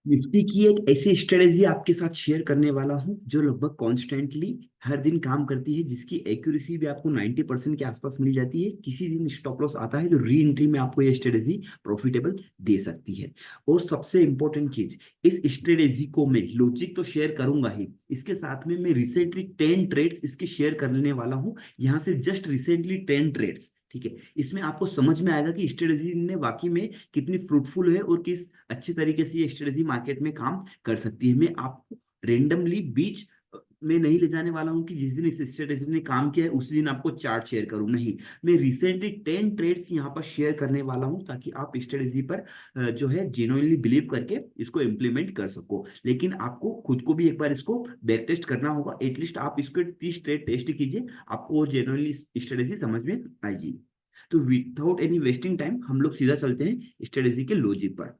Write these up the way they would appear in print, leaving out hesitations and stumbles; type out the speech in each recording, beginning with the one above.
Nifty की एक ऐसी स्ट्रेटेजी आपके साथ शेयर करने वाला हूं जो लगभग कॉन्स्टेंटली हर दिन काम करती है, जिसकी एक्यूरेसी भी आपको 90% के आसपास मिल जाती है। किसी दिन स्टॉप लॉस आता है तो री एंट्री में आपको ये स्ट्रेटेजी प्रॉफिटेबल दे सकती है। और सबसे इंपॉर्टेंट चीज, इस स्ट्रेटेजी को मैं लॉजिक तो शेयर करूंगा ही, इसके साथ में मैं रिसेंटली 10 ट्रेड्स इसके शेयर करने वाला हूं। यहाँ से जस्ट रिसेंटली 10 ट्रेड्स, ठीक है। इसमें आपको समझ में आएगा कि स्ट्रेटेजी ने वाकई में कितनी फ्रूटफुल है और किस अच्छी तरीके से ये स्ट्रेटेजी मार्केट में काम कर सकती है। मैं आपको रेंडमली बीच में नहीं ले जाने वाला हूं कि जिस दिन इस स्ट्रेटेजी ने काम किया है उसी दिन आपको चार्ट शेयर करूं, नहीं। मैं रिसेंटली 10 ट्रेड्स यहाँ पर शेयर करने वाला हूं ताकि आप स्ट्रेटेजी पर जो है जेन्युइनली बिलीव करके इसको इम्प्लीमेंट कर सको। लेकिन आपको खुद को भी एक बार इसको बैक टेस्ट करना होगा। एटलीस्ट आप इसको 30 ट्रेड टेस्ट कीजिए, आपको जेन्युइनली स्ट्रेटेजी समझ में आएगी। तो विदाउट एनी वेस्टिंग टाइम हम लोग सीधा चलते हैं स्ट्रेटेजी के लॉजिक पर।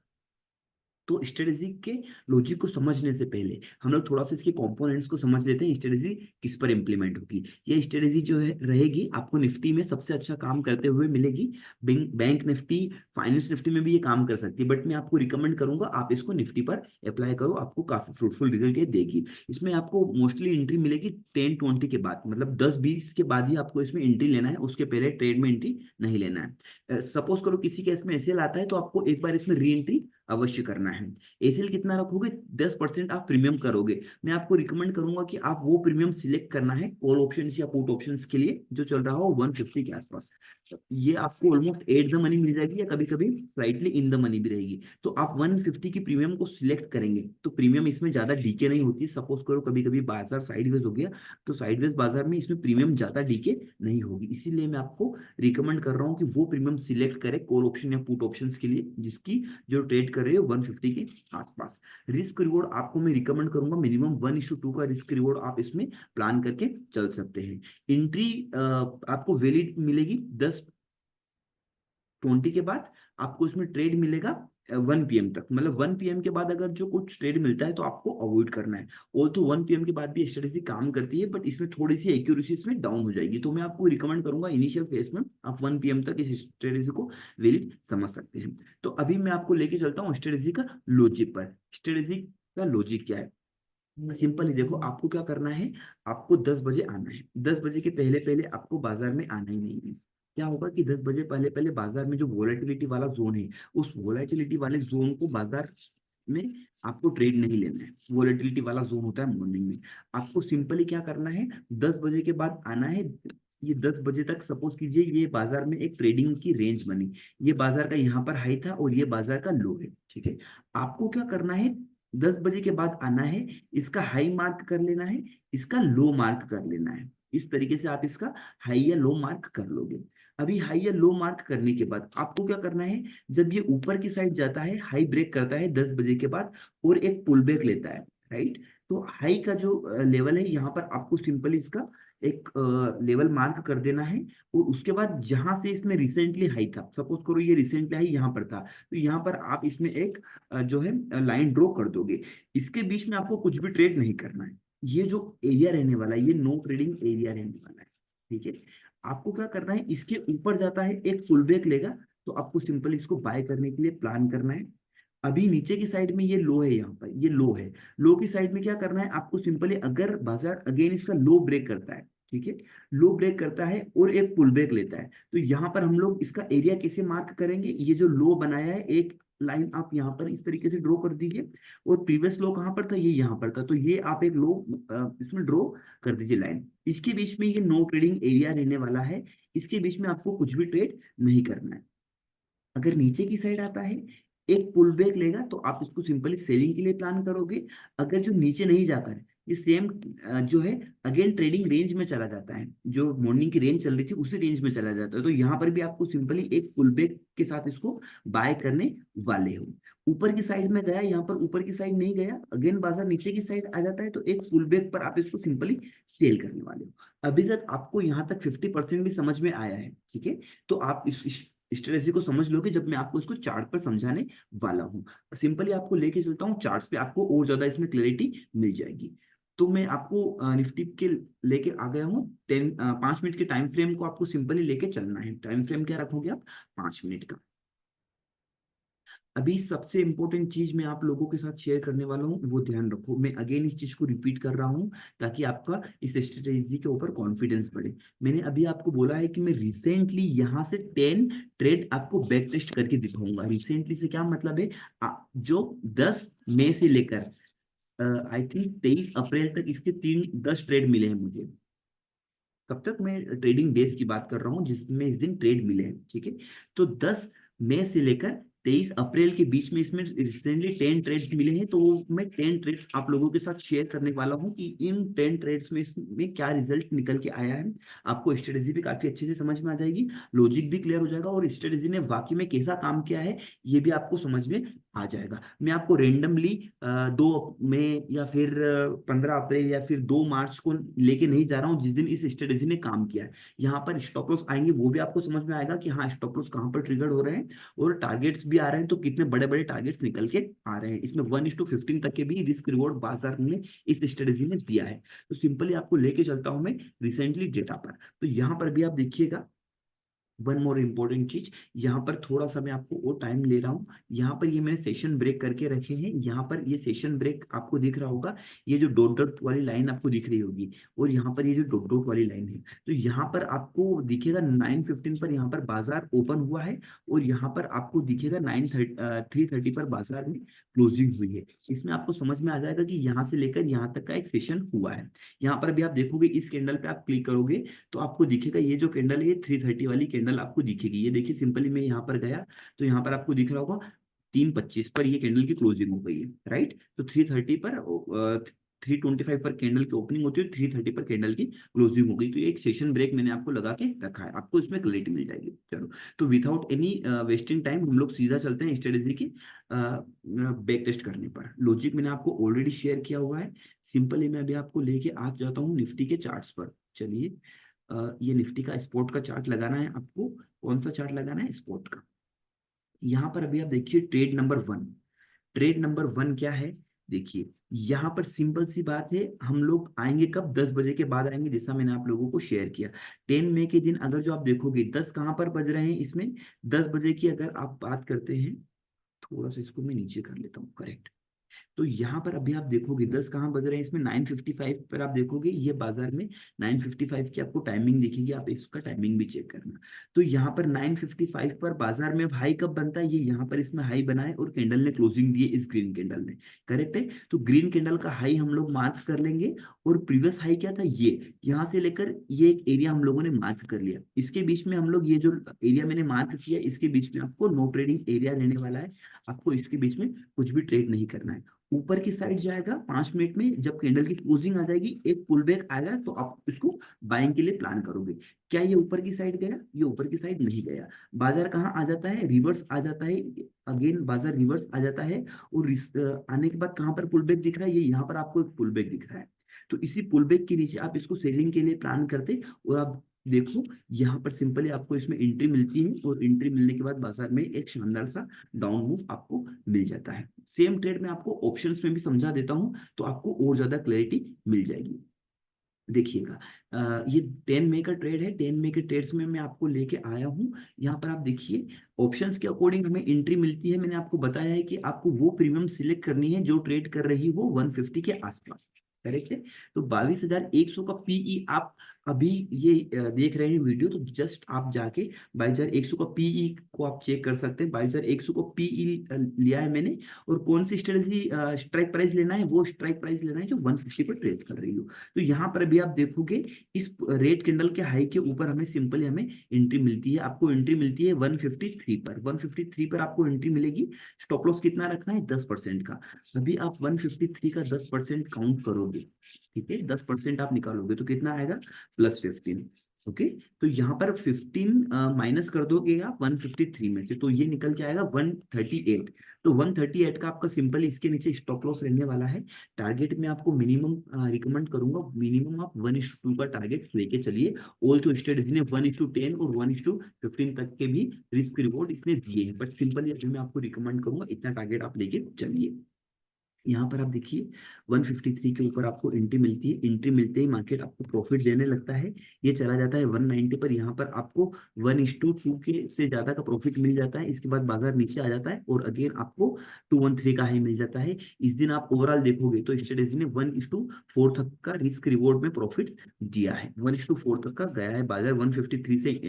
तो स्ट्रेटेजी के लॉजिक को समझने से पहले हम लोग थोड़ा सा इसके कंपोनेंट्स को समझ लेते हैं, स्ट्रेटेजी किस पर इंप्लीमेंट होगी। ये स्ट्रेटेजी जो है रहेगी आपको निफ्टी में सबसे अच्छा काम करते हुए मिलेगी। बैंक निफ्टी, फाइनेंस निफ्टी में भी ये काम कर सकती है, बट मैं आपको रिकमेंड करूंगा आप इसको निफ्टी पर अप्लाई करो, आपको काफी फ्रूटफुल रिजल्ट ये देगी। इसमें आपको मोस्टली एंट्री मिलेगी 10-20 के बाद, मतलब 10-20 के बाद ही आपको इसमें एंट्री लेना है, उसके पहले ट्रेड में एंट्री नहीं लेना है। सपोज करो किसी केस में एसएल आता है तो आपको एक बार इसमें री एंट्री अवश्य करना है। एसएल कितना रखोगे? 10% आप प्रीमियम करोगे। मैं आपको रिकमेंड करूंगा कि आप वो प्रीमियम सिलेक्ट करना है कॉल ऑप्शन या पुट ऑप्शन के लिए जो चल रहा हो 150 के आसपास। तो ये आपको ऑलमोस्ट एट द मनी मिल जाएगी या कभी कभी स्लाइटली इन द मनी भी रहेगी। तो आप 150 की प्रीमियम को सिलेक्ट करेंगे तो प्रीमियम इसमें ज्यादा डीके नहीं होती। सपोज करो कभी कभी बाजार साइडवेज हो गया तो साइडवेज बाजार में इसमें प्रीमियम ज्यादा डीके नहीं होगी। इसीलिए मैं आपको रिकमेंड कर रहा हूँ कि वो प्रीमियम सिलेक्ट करें कॉल ऑप्शन या पुट ऑप्शन के लिए जिसकी जो ट्रेड कर रहे हो 150 के आसपास। रिस्क रिवॉर्ड आपको मैं रिकमेंड करूंगा मिनिमम 1:2 का रिस्क रिवॉर्ड आप इसमें प्लान करके चल सकते हैं। एंट्री आपको वैलिड मिलेगी 10-20 के बाद। आपको इसमें ट्रेड मिलेगा 1 PM तक, मतलब 1 PM के बाद अगर जो कुछ ट्रेड मिलता है तो आपको अवॉइड करना है। और तो 1 PM के बाद भी स्ट्रेटेजी काम करती है, बट इसमें थोड़ी सी एक्यूरेसी इसमें डाउन हो जाएगी। तो मैं आपको रिकमेंड करूंगा इनिशियल फेज में आप 1 PM तक इस स्ट्रेटेजी को वैलिड समझ सकते हैं। तो अभी मैं आपको लेके चलता हूँ स्ट्रेटेजी का लॉजिक पर। स्ट्रेटेजी का लॉजिक क्या है? सिंपल ही देखो, आपको क्या करना है, आपको 10 बजे आना है। 10 बजे के पहले पहले आपको बाजार में आना ही नहीं है। क्या होगा कि 10 बजे पहले पहले बाजार में जो वोलेटिलिटी वाला जोन है, उस वोलेटिलिटी वाले जोन को बाजार में आपको ट्रेड नहीं लेना है। वोलेटिलिटी वाला जोन होता है मॉर्निंग में। आपको सिंपली क्या करना है, 10 बजे के बाद आना है। ये 10 बजे तक सपोज कीजिए ये बाजार में एक ट्रेडिंग की रेंज बनी। ये बाजार का यहाँ पर हाई था और ये बाजार का लो है, ठीक है। आपको क्या करना है, 10 बजे के बाद आना है, इसका हाई मार्क कर लेना है, इसका लो मार्क कर लेना है। इस तरीके से आप इसका हाई या लो मार्क कर लोगे। अभी हाई या लो मार्क करने के बाद आपको क्या करना है, जब ये ऊपर की साइड जाता है, हाई ब्रेक करता है 10 बजे के बाद और एक पुल बैक लेता है, राइट। तो हाई का जो लेवल है यहाँ पर आपको सिंपली इसका एक लेवल मार्क कर देना है। और उसके बाद जहां से इसमें रिसेंटली हाई था, सपोज करो ये रिसेंटली हाई यहाँ पर था, तो यहाँ पर आप इसमें एक जो है लाइन ड्रॉ कर दोगे। इसके बीच में आपको कुछ भी ट्रेड नहीं करना है। ये जो एरिया रहने वाला है ये नो ट्रेडिंग एरिया रहने वाला है, ठीक है। आपको क्या करना है, इसके ऊपर जाता है एक पुल बैक लेगा, तो आपको सिंपल इसको बाय करने के लिए प्लान करना है। अभी नीचे की साइड में ये लो है, यहाँ पर ये लो है। लो की साइड में क्या करना है आपको, सिंपली अगर बाजार अगेन इसका लो ब्रेक करता है, ठीक है, लो ब्रेक करता है और एक पुल बैक लेता है, तो यहाँ पर हम लोग इसका एरिया कैसे मार्क करेंगे, ये जो लो बनाया है एक लाइन आप यहाँ पर इस तरीके से ड्रॉ कर दीजिए। और प्रीवियस लो कहाँ पर था, ये यहाँ पर था, तो ये आप एक लो इसमें ड्रॉ कर दीजिए लाइन। इसके बीच में ये नो ट्रेडिंग एरिया रहने वाला है। इसके बीच में आपको कुछ भी ट्रेड नहीं करना है। अगर नीचे की साइड आता है, एक पुल बैक लेगा, तो आप इसको सिंपली सेलिंग के लिए प्लान करोगे। अगर जो नीचे नहीं जाता है, ये सेम जो है अगेन ट्रेडिंग रेंज में चला जाता है, जो मॉर्निंग की रेंज चल रही थी उसी रेंज में चला जाता है, तो यहाँ पर भी आपको सिंपली एक पुल बैक के साथ इसको बाय करने वाले हो। ऊपर की साइड में गया, यहाँ पर ऊपर की साइड नहीं गया, अगेन बाजार नीचे की साइड आ जाता है, तो एक पुल बैक पर आप इसको सिंपली सेल करने वाले हो। अभी तक आपको यहाँ तक 50% भी समझ में आया है, ठीक है। तो आप इस स्ट्रेटेजी को समझ लोगे जब मैं आपको इसको चार्ट पर समझाने वाला हूँ। सिंपली आपको लेके चलता हूँ चार्ट्स पे, आपको और ज्यादा इसमें क्लैरिटी मिल जाएगी। तो मैं आपको निफ्टी के लेके आ गया हूँ 5 मिनट के टाइम फ्रेम को आपको सिंपली लेके चलना है। टाइम फ्रेम क्या रखोगे आप? 5 मिनट का। अभी सबसे इंपॉर्टेंट चीज मैं आप लोगों के साथ शेयर करने वाला हूँ, वो ध्यान रखो। मैं अगेन इस चीज को रिपीट कर रहा हूँ ताकि आपका इस स्ट्रेटेजी के ऊपर कॉन्फिडेंस बढ़े। मैंने अभी आपको बोला है कि मैं रिसेंटली यहाँ से 10 ट्रेड आपको बैक टेस्ट करके दिखाऊंगा। रिसेंटली से क्या मतलब है, जो 10 मई से लेकर आई थिंक 23 अप्रैल तक इसके 10 ट्रेड मिले हैं मुझे। कब तक, मैं ट्रेडिंग डेज की बात कर रहा हूँ जिसमें इस दिन ट्रेड मिले हैं, ठीक है। तो 10 मई से लेकर 23 अप्रैल के बीच में इसमें रिसेंटली 10 ट्रेड्स मिले हैं। तो मैं 10 ट्रेड्स आप लोगों के साथ शेयर करने वाला हूँ कि इन 10 ट्रेड्स में इसमें क्या रिजल्ट निकल के आया है। आपको स्ट्रेटेजी भी काफी अच्छे से समझ में आ जाएगी, लॉजिक भी क्लियर हो जाएगा, और स्ट्रेटेजी ने वाकई में कैसा काम किया है ये भी आपको समझ में आ जाएगा। मैं आपको रेंडमली 2 मई या फिर 15 अप्रैल या फिर 2 मार्च को लेके नहीं जा रहा हूँ जिस दिन इस स्ट्रेटेजी ने काम किया है। यहाँ पर स्टॉप लॉस आएंगे, वो भी आपको समझ में आएगा कि हाँ स्टॉप लॉस कहाँ पर ट्रिगर हो रहे हैं, और टारगेट्स भी आ रहे हैं तो कितने बड़े बड़े टारगेट्स निकल के आ रहे हैं। इसमें 1:15 तक के भी रिस्क रिवॉर्ड बाजार में इस स्ट्रेटेजी ने दिया है। तो सिंपली आपको लेके चलता हूँ मैं रिसेंटली डेटा पर। तो यहाँ पर भी आप देखिएगा, वन मोर इम्पोर्टेंट चीज, यहाँ पर थोड़ा सा मैं आपको और टाइम ले रहा हूँ। यहाँ पर ये मैंने सेशन ब्रेक करके रखे हैं, यहाँ पर ये सेशन ब्रेक आपको दिख रहा होगा, ये जो डॉट डॉट वाली लाइन आपको दिख रही होगी, और यहाँ पर ये जो डॉट डॉट वाली लाइन है, तो यहाँ पर आपको दिखेगा 9:15 पर यहाँ पर बाजार ओपन हुआ है, और यहाँ पर आपको दिखेगा 3:30 पर बाजार में क्लोजिंग हुई है। इसमें आपको समझ में आ जाएगा कि यहाँ से लेकर यहाँ तक का एक सेशन हुआ है। यहाँ पर भी आप देखोगे, इस कैंडल पे आप क्लिक करोगे तो आपको दिखेगा ये जो कैंडल है ये 3:30 वाली कैंडल आपको दिखेगी। ये देखिए, सिंपली मैं यहाँ पर गया तो यहाँ पर आपको दिख रहा होगा 3:25 पर ये कैंडल की क्लोजिंग हो गई है, राइट। तो 3:30 पर 3:25 पर कैंडल की ओपनिंग होती है, 3:30 पर कैंडल की क्लोजिंग हो गई। तो ये एक सेशन ब्रेक मैंने आपको लगा के रखा है, आपको इसमें क्लैरिटी मिल जाएगी। चलो, तो विदाउट एनी वेस्टिंग टाइम हम लोग सीधा चलते हैं स्ट्रेटेजी की बैक टेस्ट करने पर। लॉजिक मैंने आपको ऑलरेडी शेयर किया हुआ है। सिंपली मैं अभी आपको लेके आ जाता हूँ निफ्टी के चार्ट्स पर। चलिए, ये निफ्टी का स्पॉट का चार्ट लगाना है आपको। कौन सा चार्ट लगाना है, स्पॉट का। यहाँ पर अभी आप देखिए ट्रेड नंबर 1। ट्रेड नंबर 1 क्या है, देखिए यहाँ पर सिंपल सी बात है, हम लोग आएंगे कब, 10 बजे के बाद आएंगे, जैसा मैंने आप लोगों को शेयर किया। 10 मई के दिन अगर जो आप देखोगे 10 कहाँ पर बज रहे हैं इसमें, 10 बजे की अगर आप बात करते हैं, थोड़ा सा इसको मैं नीचे कर लेता हूँ, करेक्ट। तो यहाँ पर अभी आप देखोगे 10 कहाँ बज रहे हैं इसमें, 9:55 पर आप देखोगे ये बाजार में 9:55 की आपको टाइमिंग दिखेगी, आप इसका टाइमिंग भी चेक करना। तो यहाँ पर 9:55 पर बाजार में हाई कब बनता है, ये यहाँ पर इसमें हाई बना है और कैंडल ने क्लोजिंग दी है इस ग्रीन कैंडल ने, करेक्ट है। तो ग्रीन कैंडल का हाई हम लोग मार्क कर लेंगे, और प्रीवियस हाई क्या था, ये यहाँ से लेकर ये एक एरिया हम लोगों ने मार्क कर लिया। इसके बीच में हम लोग ये जो एरिया मैंने मार्क किया, इसके बीच में आपको नो ट्रेडिंग एरिया रहने वाला है। आपको इसके बीच में कुछ भी ट्रेड नहीं करना है। ऊपर की साइड जाएगा 5 मिनट में, जब कैंडल की क्लोजिंग आ जाएगी एक पुल बैक आएगा तो आप इसको बाइंग के लिए प्लान करोगे। क्या ये ऊपर की साइड गया, ये ऊपर की साइड नहीं गया। बाजार कहाँ आ जाता है, रिवर्स आ जाता है। अगेन बाजार रिवर्स आ जाता है, और आने के बाद कहाँ पर पुल बैक दिख रहा है, ये यहाँ पर आपको एक पुल बैक दिख रहा है। तो इसी पुल बैक के नीचे आप इसको सेलिंग के लिए प्लान करते, और आप देखो यहाँ पर सिंपली आपको इसमें एंट्री मिलती है, और एंट्री मिलने के बाद बाजार में एक शानदार सा डाउन मूव आपको मिल जाता है। सेम ट्रेड में आपको ऑप्शंस में भी समझा देता हूं तो आपको और ज्यादा क्लैरिटी मिल जाएगी। देखिएगा, ये 10 मई का ट्रेड है। 10 मई के ट्रेड्स में मैं आपको लेके आया हूँ। यहाँ पर आप देखिए, ऑप्शंस के अकॉर्डिंग हमें एंट्री मिलती है। मैंने आपको बताया है कि आपको वो प्रीमियम सिलेक्ट करनी है जो ट्रेड कर रही हो 150 के आसपास, करेक्ट है। तो 22,100 का पीई आप अभी ये देख रहे हैं वीडियो, तो जस्ट आप जाके 22,100 का पीई को आप चेक कर सकते हैं। 22,100 को पीई लिया है मैंने, और कौन सी स्ट्रेटजी स्ट्राइक प्राइस लेना है, वो स्ट्राइक प्राइस लेना है जो 150 पर ट्रेड कर रही हो। तो यहाँ पर भी आप देखोगे इस रेड कैंडल के हाई के ऊपर हमें एंट्री मिलती है। आपको एंट्री मिलती है 153 पर, 153 पर आपको एंट्री मिलेगी। स्टॉप लॉस कितना रखना है, 10% का। अभी आप 153 का 10% काउंट करोगे, ठीक है, 10% आप निकालोगे तो कितना आएगा, +15। ओके, तो यहाँ पर 15 माइनस कर दोगे आप 153 में से, तो ये निकल के आएगा 138। तो 138 का आपका सिंपल इसके नीचे स्टॉप लॉस रहने वाला है। टारगेट में आपको मिनिमम रिकमेंड करूंगा, मिनिमम आप 1:2 का टारगेट लेके चलिए। ऑल तो स्ट्रेटजी ने 1:10 और 1:15 तक के भी रिस्क रिवॉर्ड इसने दिए हैं, बट सिंपली अभी मैं आपको रिकमेंड करूंगा इतना टारगेट आप लेके चलिए। यहाँ पर आप देखिए 153 के ऊपर आपको एंट्री मिलती है। एंट्री मिलते ही मार्केट आपको प्रॉफिट देने लगता है, ये चला जाता है 190 पर। यहाँ पर आपको 1:2 के से ज्यादा का प्रॉफिट मिल जाता है। इसके बाद बाजार नीचे आ जाता है और अगेन आपको 213 का हाई मिल जाता है। इस दिन आप ओवरऑल देखोगे तो स्ट्रेटेजी ने 1:4 तक का रिस्क रिवॉर्ड में प्रॉफिट दिया है। 1:4 तक का गया है बाजार, 153 से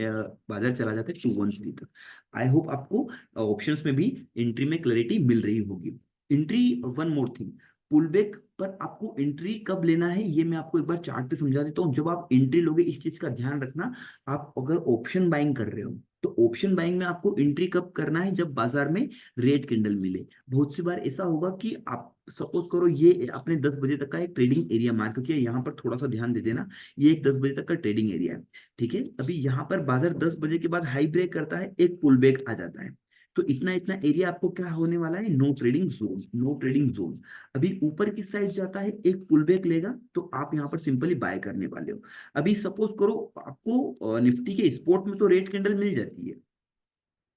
बाजार चला जाता है 213 तक। आई होप आपको ऑप्शंस में भी एंट्री में क्लैरिटी मिल रही होगी। Entry, one more thing, pull back पर आपको एंट्री कब लेना है ये मैं आपको एक बार चार्ट पे समझा देता हूँ। जब आप एंट्री लोगे इस चीज का ध्यान रखना। आप अगर ऑप्शन बाइंग कर रहे हो तो ऑप्शन बाइंग में आपको एंट्री कब करना है, जब बाजार में रेड कैंडल मिले। बहुत सी बार ऐसा होगा कि आप सपोज करो ये अपने 10 बजे तक का एक ट्रेडिंग एरिया मार्क किया, यहाँ पर थोड़ा सा ध्यान दे देना। ये एक 10 बजे तक का ट्रेडिंग एरिया है, ठीक है। अभी यहाँ पर बाजार 10 बजे के बाद हाई ब्रेक करता है, एक पुल बैक आ जाता है। तो इतना इतना एरिया आपको क्या होने वाला है, no trading zone, no trading zone. अभी ऊपर की साइड जाता है, एक पुल बैक लेगा तो आप यहाँ पर सिंपली बाय करने वाले हो। अभी सपोज करो आपको निफ्टी के स्पॉट में तो रेड कैंडल मिल जाती है,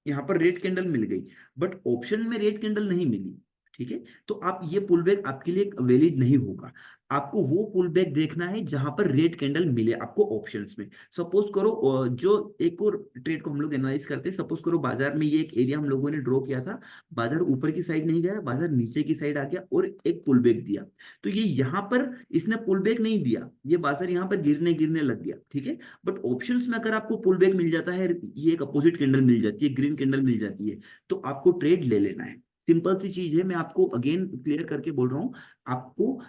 यहाँ पर रेड कैंडल मिल गई, बट ऑप्शन में रेड कैंडल नहीं मिली, ठीक है। तो आप ये पुल बैक आपके लिए वैलिड नहीं होगा। आपको वो पुल बैक देखना है जहां पर रेड कैंडल मिले आपको ऑप्शंस में। सपोज करो जो एक और ट्रेड को हम लोग एनालाइज करते हैं। सपोज करो बाजार में ये एक एरिया हम लोगों ने ड्रॉ किया था, बाजार ऊपर की साइड नहीं गया, बाजार नीचे की साइड आ गया और एक पुल बैक दिया। तो ये यहाँ पर इसने पुल बैक नहीं दिया, ये बाजार यहाँ पर गिरने गिरने लग गया, ठीक है। बट ऑप्शंस में अगर आपको पुल बैक मिल जाता है, ये एक अपोजिट कैंडल मिल जाती है, ग्रीन कैंडल मिल जाती है, तो आपको ट्रेड ले लेना है। सिंपल सी चीज है, मैं आपको अगेन क्लियर करके बोल रहा हूँ। आपको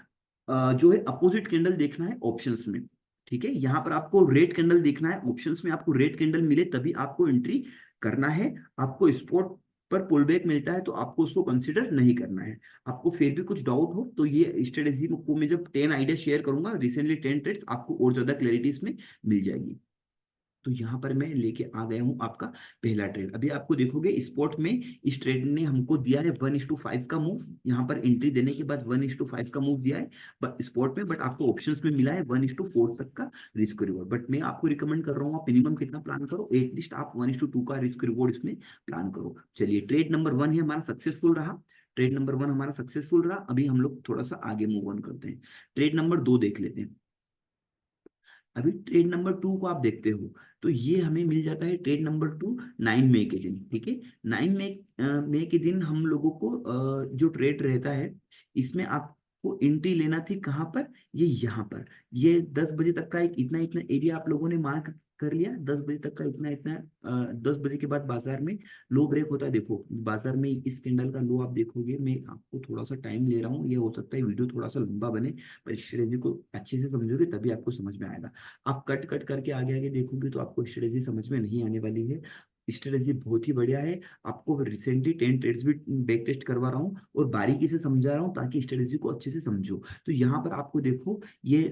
जो है अपोजिट कैंडल देखना है ऑप्शंस में, ठीक है। यहाँ पर आपको रेड कैंडल देखना है ऑप्शंस में, आपको रेड कैंडल मिले तभी आपको एंट्री करना है। आपको स्पॉट पर पुल बैक मिलता है तो आपको उसको कंसिडर नहीं करना है। आपको फिर भी कुछ डाउट हो तो ये स्ट्रेटेजी को मैं जब 10 आइडिया शेयर करूंगा, रिसेंटली 10 ट्रेड्स, आपको और ज्यादा क्लैरिटी इसमें मिल जाएगी। तो यहाँ पर मैं लेके आ गया हूँ आपका पहला ट्रेड। अभी आपको देखोगे स्पॉट में इस ट्रेड ने हमको दिया है 1:5 का मूव। यहाँ पर एंट्री देने के बाद 1:5 का मूव दिया है स्पॉट में, बट आपको ऑप्शंस में मिला है 1:4 तक का रिस्क रिवॉर्ड। बट मैं आपको रिकमेंड कर रहा हूँ आप मिनिमम कितना प्लान करो, एटलीस्ट आप 1:2 का रिस्क रिवॉर्ड इसमें प्लान करो। चलिए, ट्रेड नंबर 1 है हमारा सक्सेसफुल रहा। ट्रेड नंबर 1 हमारा सक्सेसफुल रहा। अभी हम लोग थोड़ा सा आगे मूव ऑन करते हैं, ट्रेड नंबर 2 देख लेते हैं। अभी ट्रेड नंबर 2 को आप देखते हो तो ये हमें मिल जाता है ट्रेड नंबर 2 9 मई के दिन, ठीक है। 9 मई के दिन हम लोगों को जो ट्रेड रहता है इसमें आपको एंट्री लेना थी कहाँ पर, ये यहाँ पर। ये 10 बजे तक का एक इतना इतना एरिया आप लोगों ने मार्क कर लिया। 10 बजे तक का इतना इतना 10 बजे के बाद बाजार में लो ब्रेक होता है। देखो बाजार में इस कैंडल का लो आप देखोगे, मैं आपको थोड़ा सा टाइम ले रहा हूँ, ये हो सकता है वीडियो थोड़ा सा लंबा बने, पर स्ट्रेटेजी को अच्छे से समझोगे तभी आपको समझ में आएगा। आप कट कट करके आगे आगे देखोगे तो आपको स्ट्रेटेजी समझ में नहीं आने वाली है। स्ट्रेटेजी बहुत ही बढ़िया है। आपको रिसेंटली 10 ट्रेड्स भी बैक टेस्ट करवा रहा हूँ और बारीकी से समझा रहा हूँ ताकि स्ट्रेटेजी को अच्छे से समझो। तो यहाँ पर आपको देखो ये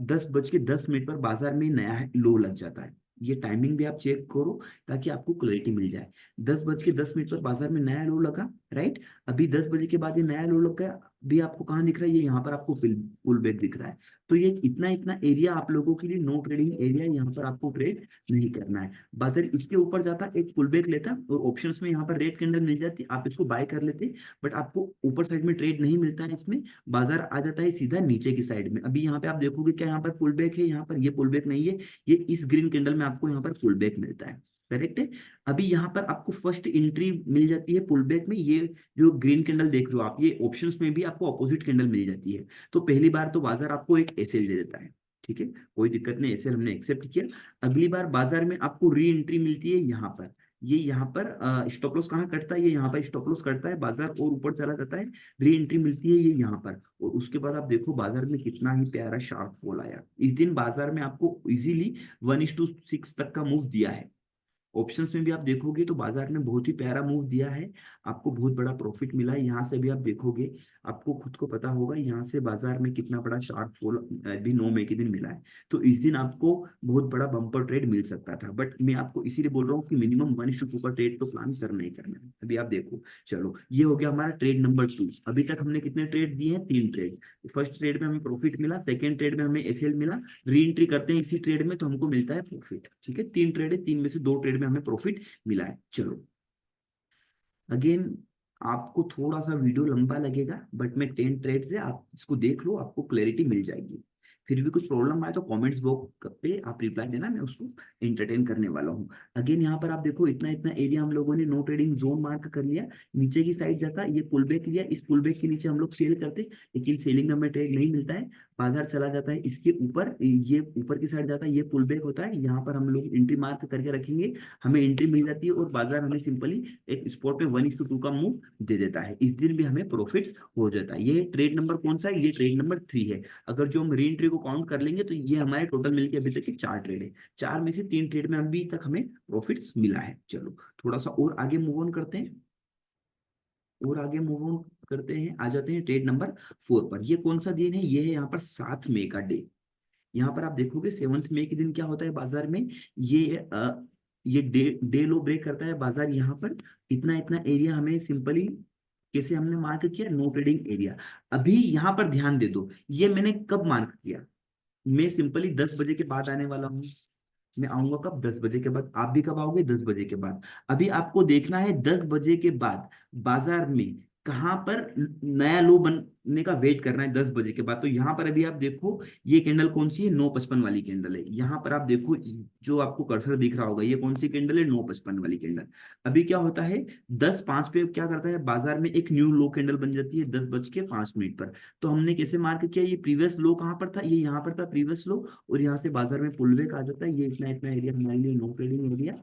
10:10 पर बाजार में नया लो लग जाता है। ये टाइमिंग भी आप चेक करो ताकि आपको क्लैरिटी मिल जाए। 10:10 पर बाजार में नया लो लगा, राइट। अभी 10 बजे के बाद ये नया लो लग गया। भी आपको कहाँ दिख रहा है, ये यहाँ पर आपको पुल बैक दिख रहा है। तो ये इतना इतना एरिया आप लोगों के लिए नो ट्रेडिंग एरिया, यहाँ पर आपको ट्रेड नहीं करना है। बाजार इसके ऊपर जाता, एक पुल बैक लेता और ऑप्शंस में यहाँ पर रेड कैंडल मिल जाती, आप इसको बाय कर लेते। बट आपको ऊपर साइड में ट्रेड नहीं मिलता है इसमें, बाजार आ जाता है सीधा नीचे की साइड में। अभी यहाँ पे आप देखोगे क्या यहाँ पर पुल बैक है, यहाँ पर ये पुल बैक नहीं है, ये इस ग्रीन कैंडल में आपको यहाँ पर पुल बैक मिलता है, करेक्ट है। अभी यहाँ पर आपको फर्स्ट एंट्री मिल जाती है पुल बैक में। ये जो ग्रीन कैंडल देख रहे हो आप, ये ऑप्शंस में भी आपको अपोजिट कैंडल मिल जाती है। तो पहली बार तो बाजार आपको एक एसएल दे देता है, ठीक है, कोई दिक्कत नहीं, एसएल हमने एक्सेप्ट किया। अगली बार बाजार में आपको री एंट्री मिलती है यहाँ पर। ये यहाँ पर स्टॉप लॉस कहाँ कटता है, ये यहाँ पर स्टॉप लॉस कटता है, बाजार और ऊपर चला जाता है। री एंट्री मिलती है ये यहाँ पर, और उसके बाद आप देखो बाजार में कितना ही प्यारा शार्प फॉल आया। इस दिन बाजार में आपको इजीली 1:6 तक का मूव दिया है। ऑप्शंस में भी आप देखोगे तो बाजार ने बहुत ही प्यारा मूव दिया है, आपको बहुत बड़ा प्रॉफिट मिला है। यहाँ से भी आप देखोगे, आपको खुद को पता होगा यहाँ से बाजार में कितना बड़ा शार्प फॉल भी 9 मई के दिन मिला है। तो इस दिन आपको बहुत बड़ा बम्पर ट्रेड मिल सकता था, बट मैं आपको इसीलिए बोल रहा हूँ कि मिनिमम 1:2 का ट्रेड तो प्लान करना ही करना है। अभी आप देखो, चलो ये हो गया हमारा ट्रेड नंबर 2। अभी तक हमने कितने ट्रेड दिए हैं, 3 ट्रेड। फर्स्ट ट्रेड में हमें प्रॉफिट मिला, सेकेंड ट्रेड में हमें एसएल मिला, री एंट्री करते हैं इसी ट्रेड में तो हमको मिलता है प्रॉफिट, ठीक है। 3 ट्रेड है, 3 में से 2 ट्रेड में हमें प्रॉफिट मिला है। चलो अगेन आपको थोड़ा सा वीडियो लंबा लगेगा, बट मैं 10 ट्रेड से आप इसको देख लो, आपको क्लैरिटी मिल जाएगी। फिर भी कुछ प्रॉब्लम आए तो कमेंट्स बॉक्स पे आप रिप्लाई देना, मैं उसको एंटरटेन करने वाला हूँ। अगेन यहाँ पर आप देखो, इतना इतना एरिया हम लोगों ने नो ट्रेडिंग जोन मार्क कर लिया। नीचे की साइड जाता ये पुल बैक लिया, इस पुल बैक के नीचे हम लोग सेल करते, लेकिन सेलिंग में हमें ट्रेड नहीं मिलता है। बाजार चला जाता है इसके ऊपर, ये ऊपर की साइड जाता है, ये पुल बैक होता है, यहाँ पर हम लोग एंट्री मार्क करके रखेंगे, हमें एंट्री मिल जाती है और बाजार हमें सिंपली एक स्पॉट पे 1:2 का मूव दे देता है। इस दिन भी हमें प्रॉफिट्स हो जाता है। ये ट्रेड नंबर कौन सा है? ये ट्रेड नंबर 3 है। अगर जो हम री एंट्री को काउंट कर लेंगे तो ये हमारे टोटल मिलके अभी तक के 4 ट्रेड है। 4 में से 3 ट्रेड में अभी तक हमें प्रॉफिट्स मिला है। चलो थोड़ा सा और आगे मूव ऑन करते हैं, और आगे मूव ऑन करते हैं, आ जाते हैं ट्रेड नंबर 4 पर। ये कौन सा दिन है? ये है यहाँ पर 7 मई का डे। यहाँ पर आप देखोगे 7 मई के दिन क्या होता है बाजार में, ये डे डे लो ब्रेक करता है बाजार यहाँ पर। इतना इतना एरिया हमें सिंपली कैसे हमने मार्क किया? No trading area. अभी यहाँ पर ध्यान दे दो, ये मैंने कब मार्क किया? मैं सिंपली 10 बजे के बाद आने वाला हूँ। मैं आऊंगा कब? 10 बजे के बाद। आप भी कब आओगे? 10 बजे के बाद। अभी आपको देखना है 10 बजे के बाद बाजार में कहां पर नया लो बनने का वेट करना है। 10 बजे के बाद तो यहाँ पर अभी आप देखो, ये कैंडल कौन सी है? 9:55 वाली कैंडल है। यहाँ पर आप देखो, जो आपको कर्सर दिख रहा होगा, ये कौन सी कैंडल है? 9:55 वाली कैंडल। अभी क्या होता है, 10:05 पे क्या करता है बाजार में? एक न्यू लो कैंडल बन जाती है 10:05 पर। तो हमने कैसे मार्क किया? ये प्रीवियस लो कहाँ पर था? ये यहाँ पर था प्रीवियस लो, और यहाँ से बाजार में पुल बैक आ जाता है। ये इतना इतना एरिया हमारे लिए नो ट्रेडिंग एरिया।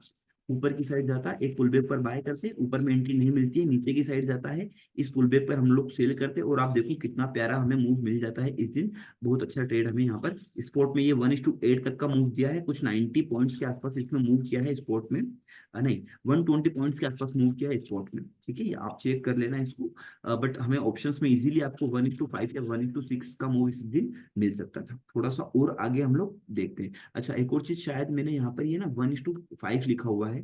ऊपर की साइड जाता है, एक पुल बैक पर बाय करते हैं, ऊपर में एंट्री नहीं मिलती है। नीचे की साइड जाता है, इस पुल बैक पर हम लोग सेल करते हैं, और आप देखो कितना प्यारा हमें मूव मिल जाता है इस दिन। बहुत अच्छा ट्रेड हमें यहाँ पर स्पोर्ट में, ये 1:8 तक का मूव दिया है, कुछ 90 पॉइंट्स के आसपास इसमें मूव किया है स्पोर्ट में। नहीं, 120 पॉइंट्स के आसपास मूव किया है स्पोर्ट में। ठीक है, ये आप चेक कर लेना इसको। बट हमें ऑप्शंस में इजीली आपको 1:5 या 1:6 का मूव इस दिन मिल सकता था। थोड़ा सा और आगे हम लोग देखते हैं। अच्छा, एक और चीज, शायद मैंने यहाँ पर ये ना 1:5 लिखा हुआ है।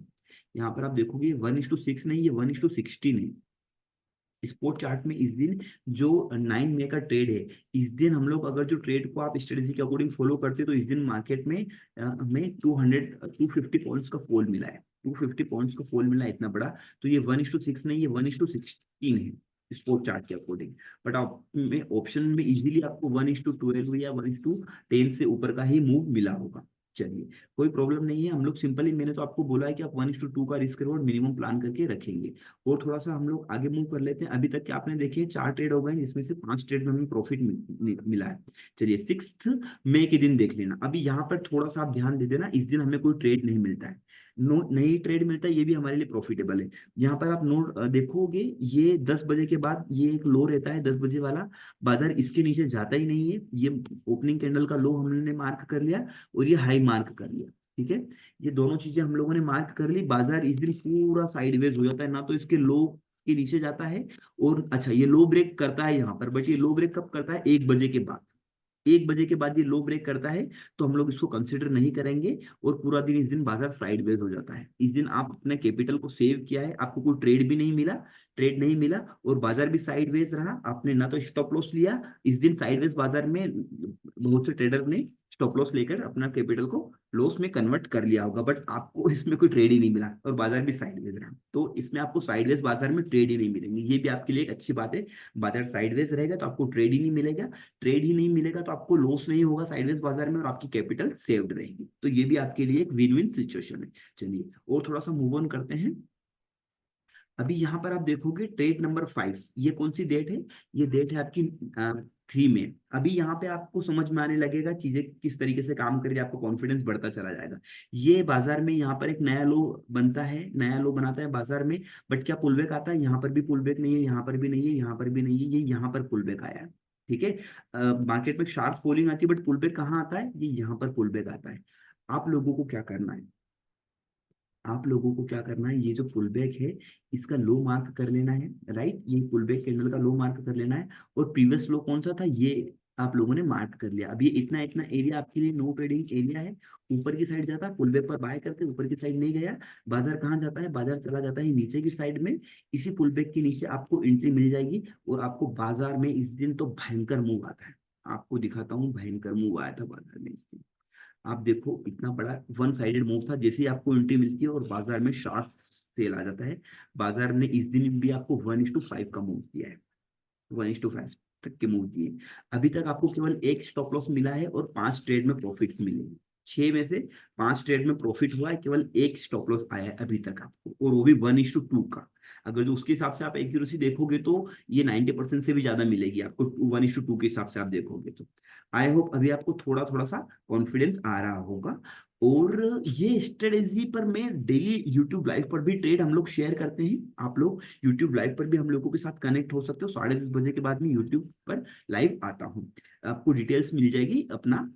यहाँ पर आप देखोगे 1:6 नहीं, ये 1:16 है। स्पोर्ट चार्ट में इस दिन जो 9 मई का ट्रेड है, इस दिन हम लोग अगर जो ट्रेड को आप स्ट्रेटेजी के अकॉर्डिंग फॉलो करते हैं, तो इस दिन मार्केट में हमें 250 पॉइंट्स का फॉल मिला है। 250 पॉइंट्स का फॉल मिला है इतना बड़ा। तो ये 1:6 नहीं, ये 1:16 है स्पोर्ट चार्ट के अकॉर्डिंग। बट आप में ऑप्शन में इजीली आपको 1:12 या 1:10 से ऊपर का ही मूव मिला होगा। चलिए, कोई प्रॉब्लम नहीं है। हम लोग सिंपली, मैंने तो आपको बोला है कि आप 1:2 का रिस्क रिवॉर्ड मिनिमम प्लान करके रखेंगे। और थोड़ा सा हम लोग आगे मूव कर लेते हैं। अभी तक के आपने देखे 4 ट्रेड हो गए, जिसमें से 5 ट्रेड में हमें प्रॉफिट मिला है। चलिए 6 मई के दिन देख लेना। अभी यहाँ पर थोड़ा सा आप ध्यान दे देना, इस दिन हमें कोई ट्रेड नहीं मिलता है, नो नई ट्रेड मिलता है, ये भी हमारे लिए प्रॉफिटेबल है। यहाँ पर आप नोट देखोगे, ये 10 बजे के बाद ये एक लो रहता है 10 बजे वाला, बाजार इसके नीचे जाता ही नहीं है। ये ओपनिंग कैंडल का लो हमने मार्क कर लिया, और ये हाई मार्क कर लिया। ठीक है, ये दोनों चीजें हम लोगों ने मार्क कर ली। बाजार इस दिन पूरा साइडवेज हो जाता है, ना तो इसके लो के नीचे जाता है, और अच्छा ये लो ब्रेक करता है यहाँ पर, बट ये लो ब्रेक कब करता है? 1 बजे के बाद। 1 बजे के बाद ये लो ब्रेक करता है, तो हम लोग इसको कंसिडर नहीं करेंगे। और पूरा दिन इस दिन बाजार साइडवेज हो जाता है। इस दिन आप अपने कैपिटल को सेव किया है, आपको कोई ट्रेड भी नहीं मिला, ट्रेड नहीं मिला, और बाजार भी साइडवेज रहा। आपने ना तो स्टॉप लॉस लिया इस दिन साइडवेज बाजार में, बहुत से ट्रेडर ने स्टॉप लॉस लेकर अपना कैपिटल को लॉस में कन्वर्ट कर लिया होगा, बट आपको इसमें कोई ट्रेड ही नहीं मिला, और बाजार भी साइडवेज रहा। तो इसमें आपको साइडवेज बाजार में ट्रेड ही नहीं मिलेंगे, ये भी आपके लिए एक अच्छी बात है। बाजार साइडवेज रहेगा तो आपको ट्रेड ही नहीं मिलेगा, ट्रेड ही नहीं मिलेगा तो आपको लॉस नहीं होगा साइडवेज बाजार में, और आपकी कैपिटल सेव्ड रहेगी। तो ये भी आपके लिए एक विन विन सिचुएशन है। चलिए और थोड़ा सा मूव ऑन करते हैं। अभी यहाँ पर आप देखोगे ट्रेड नंबर 5, ये कौन सी डेट है? ये डेट है आपकी 3 मई। अभी यहाँ पे आपको समझ में आने लगेगा चीजें किस तरीके से काम कर रही है, आपको कॉन्फिडेंस बढ़ता चला जाएगा। ये बाजार में यहाँ पर एक नया लो बनता है, नया लो बनाता है बाजार में, बट क्या पुलबैक आता है? यहाँ पर भी पुलबैक नहीं है, यहाँ पर भी नहीं है, यहाँ पर भी नहीं है, ये यहाँ पर पुलबैक आया है। ठीक है, मार्केट में शार्प फॉलिंग आती है, बट पुलबैक कहाँ आता है? ये यहाँ पर पुलबैक आता है। आप लोगों को क्या करना है? आप लोगों को क्या करना है, ये जो पुल बैक है इसका लो मार्क कर लेना है। राइट, ये पुल बैक कैंडल का लो मार्क कर लेना है। और प्रीवियस लो कौन सा था, ये आप लोगों ने मार्क कर लिया। अब ये इतना इतना एरिया आपके लिए नो ट्रेडिंग एरिया है। ऊपर की साइड जाता है, पुल बैक पर बाय करके ऊपर की साइड नहीं गया, बाजार कहाँ जाता है? बाजार चला जाता है नीचे की साइड में। इसी पुल बैक के नीचे आपको एंट्री मिल जाएगी, और आपको बाजार में इस दिन तो भयंकर मूव आता है। आपको दिखाता हूँ, भयंकर मूव आया था बाजार में इस दिन। आप देखो इतना बड़ा वन साइडेड मूव था, जैसे ही आपको एंट्री मिलती है और बाजार में शार्प सेल आ जाता है। बाजार ने इस दिन भी आपको 1:5 का मूव दिया है, 1:5 तक के मूव दिए। अभी तक आपको केवल एक स्टॉप लॉस मिला है और 5 ट्रेड में प्रॉफिट्स मिले हैं। 6 में से 5 ट्रेड में प्रॉफिट हुआ है, केवल एक स्टॉप लॉस आया है अभी तक आपको, और वो भी 1:2 का। अगर जो उसके हिसाब से आप एक्यूरेसी देखोगे तो ये 90% से भी ज्यादा मिलेगी आपको, 1:2 के हिसाब से आप देखोगे तो। आई होप अभी आपको थोड़ा थोड़ा सा कॉन्फिडेंस आ रहा होगा। और ये स्ट्रेटेजी पर मैं डेली यूट्यूब लाइव पर भी ट्रेड हम लोग शेयर करते हैं। आप लोग यूट्यूब लाइव पर भी हम लोगों के साथ कनेक्ट हो सकते हो। 10:30 बजे के बाद में यूट्यूब पर लाइव आता हूँ। आपको डिटेल्स मिल जाएगी अपना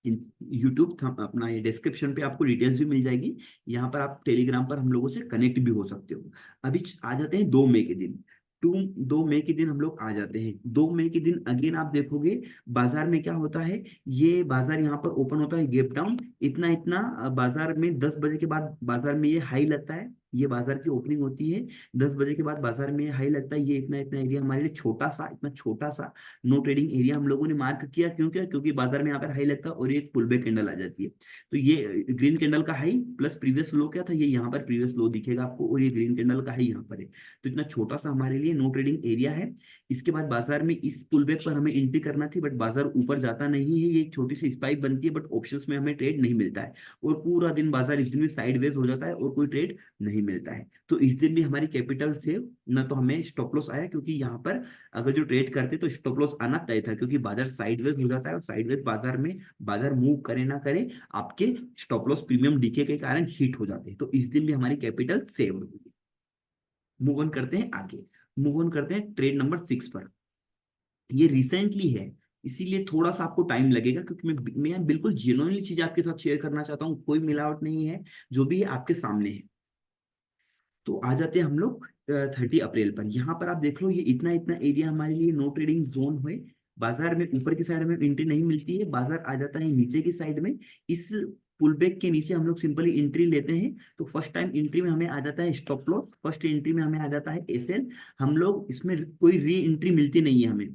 यूट्यूब अपना ये डिस्क्रिप्शन पे आपको डिटेल्स भी मिल जाएगी। यहाँ पर आप टेलीग्राम पर हम लोगों से कनेक्ट भी हो सकते हो। अभी आ जाते हैं 2 मई के दिन। 2 मई के दिन हम लोग आ जाते हैं। 2 मई के दिन अगेन आप देखोगे बाजार में क्या होता है। ये बाजार यहाँ पर ओपन होता है गैप डाउन, इतना इतना बाजार में 10 बजे के बाद बाजार में ये हाई लगता है। ये बाजार की ओपनिंग होती है, 10 बजे के बाद बाजार में हाई लगता है। ये इतना इतना एरिया हमारे लिए छोटा सा, इतना छोटा सा नो ट्रेडिंग एरिया हम लोगों ने मार्क किया। क्यों क्या? क्योंकि बाजार में यहाँ पर हाई लगता है और ये एक पुल बैक कैंडल आ जाती है। तो ये ग्रीन कैंडल का हाई प्लस प्रीवियस लो क्या था, ये यहाँ पर प्रीवियस लो दिखेगा आपको, और ये ग्रीन कैंडल का हाई यहाँ पर है। तो इतना छोटा सा हमारे लिए नो ट्रेडिंग एरिया है। इसके बाद बाजार में इस पुल बैक पर हमें एंट्री करना थी, बट बाजार ऊपर जाता नहीं है। ये एक छोटी सी स्पाइक बनती है, बट ऑप्शंस में हमें ट्रेड नहीं मिलता है। और पूरा दिन बाजार इस दिन में साइडवेज हो जाता है और कोई ट्रेड नहीं मिलता है। तो इस दिन भी हमारी कैपिटल सेव ना, तो हमें स्टॉप लॉस आया, क्योंकि यहाँ पर अगर जो ट्रेड करते तो स्टॉप लॉस आना तय था, क्योंकि बाजार साइडवेज हो जाता है और साइडवेज बाजार में बाजार मूव करे ना करे आपके स्टॉप लॉस प्रीमियम डीके के कारण हिट हो जाते हैं। तो इस दिन भी हमारी कैपिटल सेव होगी। मूव ऑन करते हैं आगे। मूव ऑन करते हैं ट्रेड नंबर 6 पर। ये रिसेंटली है, इसीलिए थोड़ा सा आपको टाइम लगेगा, क्योंकि मैं बिल्कुल जेन्युइनली चीज आपके साथ शेयर करना चाहता हूँ। कोई मिलावट नहीं है, जो भी है आपके सामने है। तो आ जाते हैं हम लोग 30 अप्रैल पर। यहाँ पर आप देख लो, ये इतना इतना एरिया हमारे लिए नो ट्रेडिंग जोन हुए। बाजार में ऊपर की साइड में एंट्री नहीं मिलती है, बाजार आ जाता है नीचे की साइड में। इस पुल बैक के नीचे हम लोग सिंपली एंट्री लेते हैं। तो फर्स्ट टाइम एंट्री में हमें आ जाता है स्टॉप लॉस, फर्स्ट एंट्री में हमें आ जाता है एसएल। हम लोग इसमें कोई री एंट्री मिलती नहीं है हमें,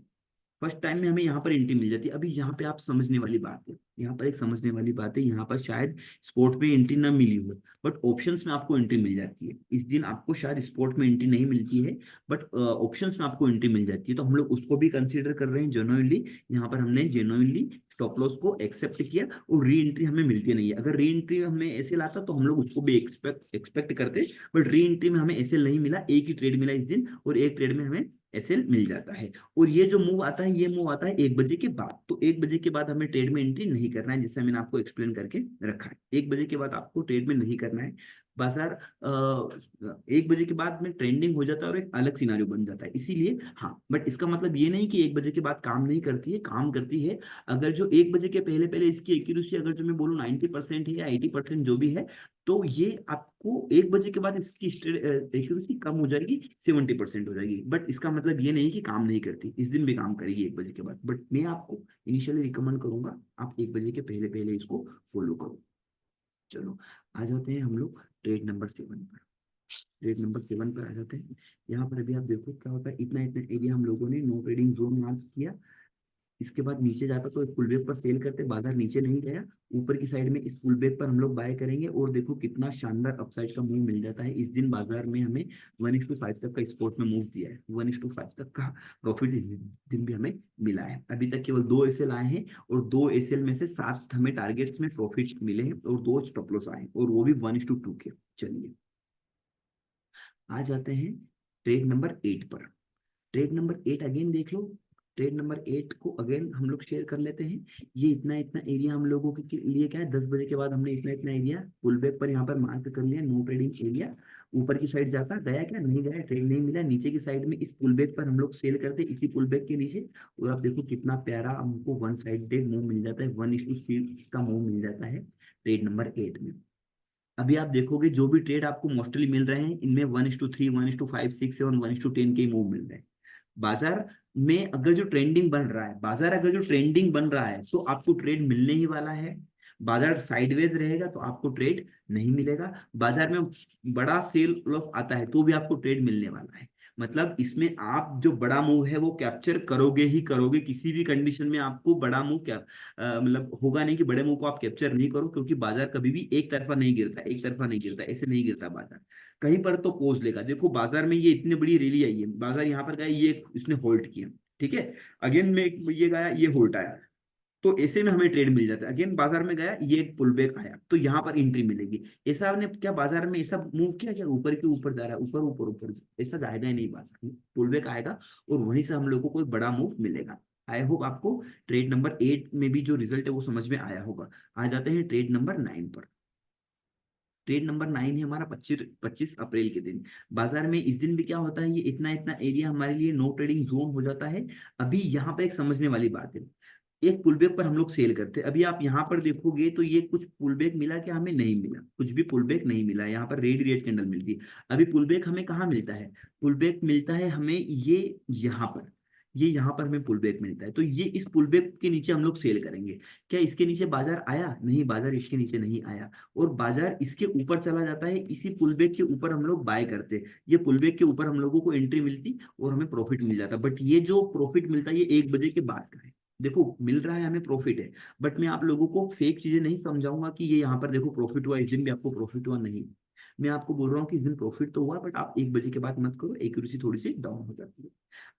फर्स्ट टाइम में हमें यहाँ पर एंट्री मिल जाती है। अभी यहाँ पे आप समझने वाली बात है, यहाँ पर एक समझने वाली बात है। यहाँ पर शायद स्पोर्ट में एंट्री ना मिली हो, बट ऑप्शंस में आपको एंट्री मिल जाती है। इस दिन आपको शायद स्पोर्ट में एंट्री नहीं मिलती है, बट ऑप्शंस में आपको एंट्री मिल जाती है। तो हम लोग उसको भी कंसीडर कर रहे हैं जेन्युइनली। यहाँ पर हमने जेन्युइनली स्टॉप लॉस को एक्सेप्ट किया, और री एंट्री हमें मिलती नहीं है। अगर री एंट्री हमें ऐसे लाता तो हम लोग उसको भी एक्सपेक्ट करते, बट री एंट्री में हमें ऐसे नहीं मिला। एक ही ट्रेड मिला इस दिन, और एक ट्रेड में हमें एसएल मिल जाता है। और ये जो मूव आता है, ये मूव आता है 1 बजे के बाद। तो 1 बजे के बाद हमें ट्रेड में एंट्री नहीं करना है, जैसे मैंने आपको एक्सप्लेन करके रखा है। 1 बजे के बाद आपको ट्रेड में नहीं करना है। बाजार 1 बजे के बाद में ट्रेंडिंग हो जाता है और एक अलग सिनारियो बन जाता है, इसीलिए। हाँ, बट इसका मतलब ये नहीं कि 1 बजे के बाद काम नहीं करती है, काम करती है। अगर जो 1 बजे के पहले पहले इसकी एक्यूरेसी अगर जो मैं बोलूँ 90% है या 80% जो भी है, तो ये आपको 1 बजे के बाद इसकी एक्यूरेसी कम हो जाएगी, 70% हो जाएगी। बट इसका मतलब ये नहीं कि काम नहीं करती, इस दिन भी काम करेगी 1 बजे के बाद। बट मैं आपको इनिशियली रिकमेंड करूंगा आप 1 बजे के पहले पहले इसको फॉलो करो। चलो, आ जाते हैं हम लोग ट्रेड नंबर 7 पर। ट्रेड नंबर 7 पर आ जाते हैं। यहाँ पर अभी आप देखो क्या होता है, इतना इतना एरिया हम लोगों ने नो ट्रेडिंग जोन मार्क किया। इसके बाद नीचे जाता तो एक पुल बैक पर सेल करते, बाजार नीचे नहीं गया। ऊपर की साइड में इस पुल बैक पर हम लोग बाय करेंगे, और देखो कितना शानदार अपसाइड का मूव मिल जाता है। इस दिन बाजार में हमें 1:5 तक का स्पोर्ट में मूव दिया है, 1:5 तक का प्रॉफिट इस दिन भी हमें मिला है। अभी तक केवल 2 एसएल आए हैं, और 2 एसएल में से 7 हमें टारगेट्स में प्रॉफिट मिले हैं, और 2 स्टॉप लॉस आए हैं, और वो भी 1:2 के। चलिए, आ जाते हैं ट्रेड नंबर 8 पर। ट्रेड नंबर 8 अगेन देख लो। ट्रेड नंबर 8 को अगेन हम लोग शेयर कर लेते हैं। ये इतना इतना एरिया हम लोगों के लिए क्या है, 10 बजे के बाद हमने इतना इतना एरिया पुल बैक पर यहाँ पर मार्क कर लिया, नो ट्रेडिंग एरिया। ऊपर की साइड जाता गया क्या, नहीं गया, ट्रेड नहीं मिला। नीचे की साइड में इस पुल बैक पर हम लोग सेल करते, इसी पुल बैक के नीचे। और आप देखो कितना प्यारा हमको वन साइडेड मूव मिल जाता है, 1:6 का मूव मिल जाता है ट्रेड नंबर 8 में। अभी आप देखोगे जो भी ट्रेड आपको मोस्टली मिल रहे हैं, इनमें 1:3, 1:5, 6, 7, 1:10 के मूव मिल रहे हैं। बाजार में अगर जो ट्रेंडिंग बन रहा है, बाजार अगर जो ट्रेंडिंग बन रहा है, तो आपको ट्रेड मिलने ही वाला है। बाजार साइडवेज रहेगा तो आपको ट्रेड नहीं मिलेगा। बाजार में बड़ा सेल ऑफ आता है तो भी आपको ट्रेड मिलने वाला है। मतलब इसमें आप जो बड़ा मूव है वो कैप्चर करोगे ही करोगे, किसी भी कंडीशन में आपको बड़ा मूव क्या मतलब होगा नहीं कि बड़े मूव को आप कैप्चर नहीं करो, क्योंकि बाजार कभी भी एक तरफा नहीं गिरता, एक तरफा नहीं गिरता, ऐसे नहीं गिरता बाजार। कहीं पर तो पोज लेगा। देखो बाजार में ये इतनी बड़ी रैली आई है, बाजार यहाँ पर गया, ये इसने होल्ड किया, ठीक है, अगेन में ये गया, ये होल्ड आया, तो ऐसे में हमें ट्रेड मिल जाता है। अगेन बाजार में गया, ये एक पुल बैक आया, तो यहाँ पर एंट्री मिलेगी। ऐसा आपने क्या बाजार में ऐसा मूव किया क्या ऊपर के ऊपर जा रहा है, ऊपर ऊपर ऊपर, ऐसा जाएगा ही नहीं, बाजार में पुल बैक आएगा और वहीं से हम लोग को कोई बड़ा मूव मिलेगा। आई होप आपको ट्रेड नंबर 8 में भी जो रिजल्ट है वो समझ में आया होगा। आ जाते हैं ट्रेड नंबर 9 पर। ट्रेड नंबर 9 है हमारा 25 अप्रैल के दिन। बाजार में इस दिन भी क्या होता है, ये इतना इतना एरिया हमारे लिए नो ट्रेडिंग जोन हो जाता है। अभी यहाँ पे एक समझने वाली बात है, एक पुलबैक पर हम लोग सेल करते हैं। अभी आप यहाँ पर देखोगे तो ये कुछ पुलबैक मिला क्या, हमें नहीं मिला, कुछ भी पुलबैक नहीं मिला। यहाँ पर रेड रेड कैंडल मिलती है। अभी पुलबैक हमें कहाँ मिलता है, पुलबैक मिलता है हमें ये यहाँ पर, ये यहाँ पर हमें पुलबैक मिलता है। तो ये इस पुलबैक के नीचे हम लोग सेल करेंगे। क्या इसके नीचे बाजार आया, नहीं, बाजार इसके नीचे नहीं आया, और बाजार इसके ऊपर चला जाता है, इसी पुलबैक के ऊपर हम लोग बाय करते। ये पुलबैक के ऊपर हम लोगों को एंट्री मिलती और हमें प्रॉफिट मिल जाता। बट ये जो प्रॉफिट मिलता है ये 1 बजे के बाद का है। देखो मिल रहा है, हमें प्रॉफिट है, बट मैं आप लोगों को फेक चीजें नहीं समझाऊंगा कि ये यहाँ पर देखो प्रॉफिट हुआ, इस दिन भी आपको प्रॉफिट हुआ, नहीं। मैं आपको बोल रहा हूँ कि इस दिन प्रॉफिट तो हुआ, बट आप 1 बजे के बाद मत करो, एक्यूरेसी थोड़ी सी डाउन हो जाती है।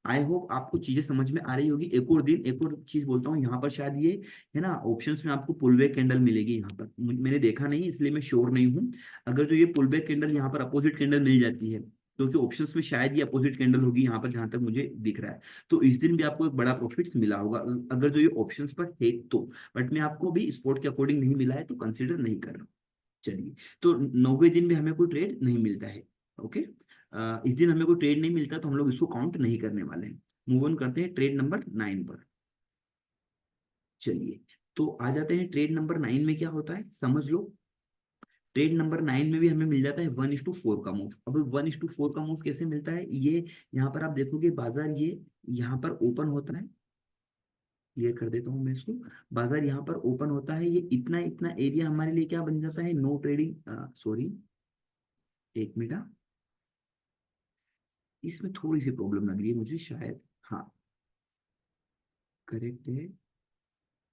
आई होप आपको चीजें समझ में आ रही होगी। एक और दिन एक और चीज बोलता हूँ, यहाँ पर शायद ये है ना, ऑप्शंस में आपको पुलबैक कैंडल मिलेगी यहाँ पर, मैंने देखा नहीं इसलिए मैं श्योर नहीं हूँ। अगर जो ये पुलबैक कैंडल यहाँ पर अपोजिट कैंडल मिल जाती है, क्योंकि ऑप्शंस में शायद ये अपोजिट कैंडल होगी यहाँ पर, जहां तक मुझे दिख रहा है, तो इस दिन भी आपको एक बड़ा प्रॉफिट मिला होगा, अगर जो ये ऑप्शंस पर है तो। बट मैं आपको भी स्पोर्ट के अकॉर्डिंग नहीं मिला है तो कंसिडर नहीं कर रहा हूँ। चलिए, तो 90वें दिन भी हमें कोई ट्रेड नहीं मिलता है। ओके, इस दिन हमें कोई ट्रेड नहीं मिलता तो हम लोग इसको काउंट नहीं करने वाले हैं। मूव ऑन करते हैं ट्रेड नंबर 9 पर। चलिए, तो आ जाते हैं ट्रेड नंबर 9 में क्या होता है समझ लो। ट्रेड नंबर 9 में भी हमें मिल जाता है 1:4 का मूव। अब 1:4 का मूव कैसे मिलता है, ये यहाँ पर आप देखोगे बाजार ये यहाँ पर ओपन होता है, क्लियर कर देता हूँ मैं इसको। बाजार यहाँ पर ओपन होता है, ये इतना इतना एरिया हमारे लिए क्या बन जाता है, नो ट्रेडिंग, सॉरी, एक मिनट, इसमें थोड़ी सी प्रॉब्लम लग रही है मुझे शायद। हाँ, करेक्ट है।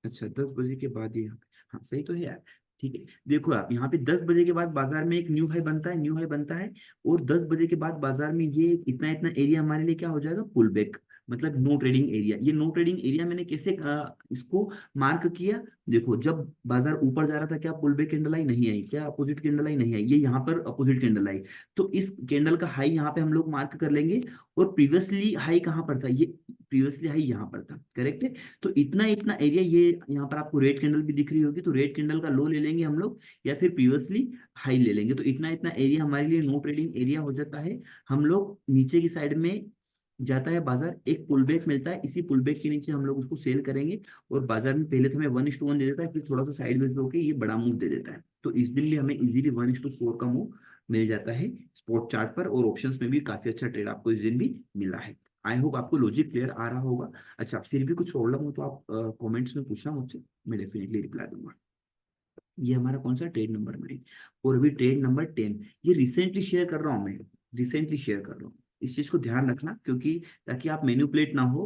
अच्छा, 10 बजे के बाद ये, हाँ सही तो है यार। ठीक है, देखो आप यहाँ पे 10 बजे के बाद बाजार में एक न्यू हाई बनता है, न्यू हाई बनता है, और 10 बजे के बाद बाजार में ये इतना इतना एरिया हमारे लिए क्या हो जाएगा, पुल बैक, मतलब नो ट्रेडिंग एरिया। ये नो ट्रेडिंग एरिया मैंने कैसे इसको मार्क किया, देखो जब बाजार ऊपर जा रहा था क्या पुल बैक कैंडल आई, नहीं आई, क्या अपोजिट कैंडल आई, नहीं आई, ये यहाँ पर अपोजिट कैंडल आई, तो इस कैंडल का हाई यहाँ पे हम लोग मार्क कर लेंगे। और प्रीवियसली हाई कहाँ पर था, ये प्रीवियसली हाई यहाँ पर था, करेक्ट है। तो इतना इतना एरिया, ये यहाँ पर आपको रेड कैंडल भी दिख रही होगी, तो रेड कैंडल का लो ले लेंगे हम लोग, या फिर प्रीवियसली हाई ले लेंगे। तो इतना इतना एरिया हमारे लिए नो ट्रेडिंग एरिया हो जाता है। हम लोग नीचे की साइड में जाता है बाजार, एक पुल बैक मिलता है, इसी पुल बैक के नीचे हम लोग उसको सेल करेंगे। और बाजार में पहले तो हमें 1:1 दे देता है, फिर थोड़ा सा साइड वेज होकर ये बड़ा मूव दे देता है। तो इस दिन भी हमें इजीली 1:4 का मूव मिल जाता है स्पॉट चार्ट पर, और ऑप्शंस में भी काफी अच्छा ट्रेड आपको इस दिन भी मिला है। आई होप आपको लॉजिक क्लियर आ रहा होगा। अच्छा, फिर भी कुछ प्रॉब्लम हो तो आप कमेंट्स में पूछना मुझसे, मैं डेफिनेटली रिप्लाई दूंगा। ये हमारा कौन सा ट्रेड नंबर 9। और अभी ट्रेड नंबर 10, ये रिसेंटली शेयर कर रहा हूँ मैं, रिसेंटली शेयर कर रहा हूँ। इस चीज को ध्यान रखना, क्योंकि ताकि आप मैनिपुलेट ना हो,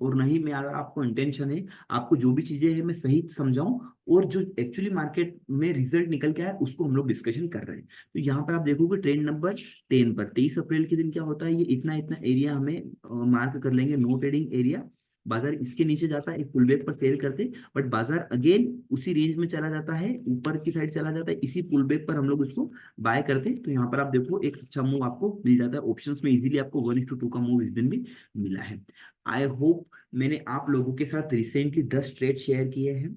और नहीं मैं, अगर आपको इंटेंशन है आपको जो भी चीजें हैं मैं सही समझाऊं, और जो एक्चुअली मार्केट में रिजल्ट निकल के आया उसको हम लोग डिस्कशन कर रहे हैं। तो यहाँ पर आप देखोगे ट्रेड नंबर 10 पर 23 अप्रैल के दिन क्या होता है, ये इतना इतना एरिया हमें मार्क कर लेंगे, नो ट्रेडिंग एरिया। बाजार इसके नीचे जाता है, एक पुल बैक पर सेल करते, बट बाजार अगेन उसी रेंज में चला जाता है, ऊपर की साइड चला जाता है, इसी पुल बैक पर हम लोग इसको बाय करते हैं। तो यहाँ पर आप देखो एक अच्छा मूव आपको मिल जाता है, ऑप्शंस में इजीली आपको 1:2 का मूव इस दिन भी मिला है। आई होप मैंने आप लोगों के साथ रिसेंटली 10 ट्रेड शेयर किए हैं,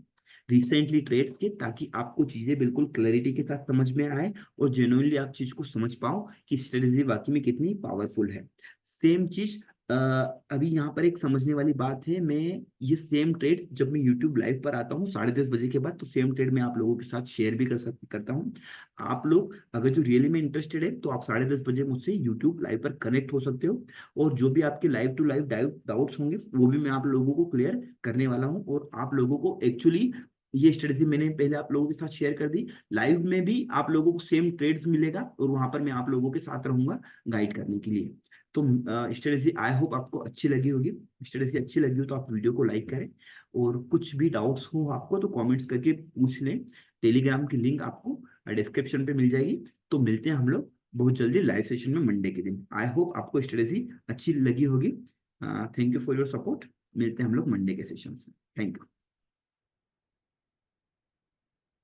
रिसेंटली ट्रेड्स के, ताकि आपको चीजें बिल्कुल क्लैरिटी के साथ समझ में आए, और जेन्युइनली आप चीज को समझ पाओ कि स्ट्रेटेजी वाकई में कितनी पावरफुल है। सेम चीज अभी यहाँ पर एक समझने वाली बात है, मैं ये सेम ट्रेड जब मैं यूट्यूब लाइव पर आता हूँ 10:30 बजे के बाद, तो सेम ट्रेड मैं आप लोगों के साथ शेयर भी करता हूँ। आप लोग अगर जो रियली में इंटरेस्टेड है तो आप 10:30 बजे मुझसे यूट्यूब लाइव पर कनेक्ट हो सकते हो, और जो भी आपके लाइव टू लाइव डाउट्स होंगे वो भी मैं आप लोगों को क्लियर करने वाला हूँ। और आप लोगों को एक्चुअली ये स्ट्रेटेजी मैंने पहले आप लोगों के साथ शेयर कर दी, लाइव में भी आप लोगों को सेम ट्रेड्स मिलेगा, और वहां पर मैं आप लोगों के साथ रहूंगा गाइड करने के लिए। तो स्ट्रेटेजी आई होप आपको अच्छी लगी होगी। स्ट्रेटेजी अच्छी लगी हो तो आप वीडियो को लाइक करें, और कुछ भी डाउट्स हो आपको तो कमेंट्स करके पूछ लें। टेलीग्राम की लिंक आपको डिस्क्रिप्शन पे मिल जाएगी। तो मिलते हैं हम लोग बहुत जल्दी लाइव सेशन में मंडे के दिन। आई होप आपको स्ट्रेटेजी अच्छी लगी होगी। Thank you for your support. मिलते हैं हम लोग मंडे के सेशन से। Thank you.